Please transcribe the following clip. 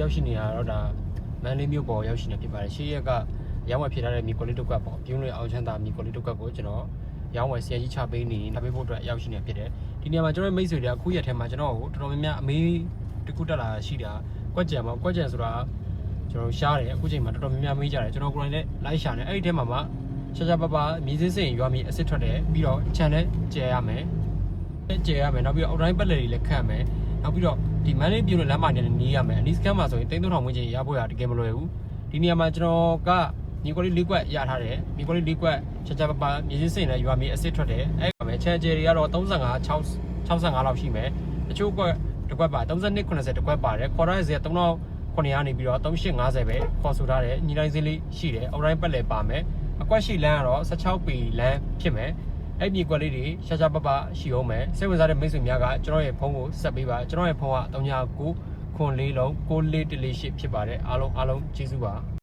ရောက်ရှိနေရတော့ဒါမန်လေးမြို့ပေါ်ရောက်ရှိနေဖြစ်ပါတယ်ရှေ့ရက်ကရောင်းဝယ်ဖြစ်ထားတဲ့မြေကွက်လေးတစ်ကွက်ပေါ့ပြုံးလွေအောင်ချမ်းသာမြေကွက်လေးတစ်ကွက်ကိုကျွန်တော်ရောင်းဝယ်ဆရာကြီးချပေးနေထားပေးဖို့အတွက်ရောက်ရှိနေဖြစ်တယ်ဒီနေရာမှာကျွန်တော်မိတ်ဆွေတွေအခုရက်ထဲမှာကျွန်တော်ကိုတော်တော်များများအမေးတစ်ခုတက်လာရှိတာကွက်ကြံပေါ့ကွက်ကြံဆိုတာကျွန်တော်ရှားတယ်အခုချိန်မှာတော်တော်များများမေးကြတယ်ကျွန်တော်ကိုယ်တိုင်လည်းလိုက်ရှာနေအဲ့ဒီထဲမှာရှာပပမြေစင်းစင်ရွာမြေအစ်စ်ထွက်တယ်ပြီးတော့ခြံနဲ့ကျဲရမယ်နောက်ပြီးတော့အောက်တိုင်းပက်လက်တွေလည်းခတ်မယ်နောက်ပြီးတော့ဒီမန်လေးပြုံးလမ်းမနေနေရမယ်အနီးစကန်မှာဆိုရင်3000ဝန်းကျင်ရဖို့ရတကယ်မလွယ်ဘူးဒီနေရာမှာကျွန်တော်ကမြေကွက်လေး၄ကွက်ရထားတယ်မြေကွက်လေး၄ကွက်ရှာပပမြေစင်းစင်နဲ့ရွာမြေအစ်စ်ထွက်တယ်အဲ့ပါမယ်ခြံကျဲတွေကတော့35လောက်ရှိမယ်တချို့ကွက်တစ်ကွက်ပါ32 90တစ်ကွက်ပါတယ်ခေါ်ရတဲ့ဈေး3900နေပြီးတော့3850ပဲခေါ်ဆိုထားတယ်ညီတိုင်းဈေးလေးရှိတယ်အောက်တိုင်းပက်လက်ပါမယ်အကွက်ရှိလမ်းကတော့16ပေလမ်းဖြစ်မယ်အဲ့မြေကွက်လေးတွေရှာပပရှိအောင်မယ်စိတ်ဝင်စားတဲ့မိတ်ဆွေများကကျွန်တော်ရဲ့ဖုန်းကိုဆက်ပေးပါကျွန်တော်ရဲ့ဖုန်းက3994 9414 9448ဖြစ်ပါတယ်အားလုံးကျေးဇူးပါ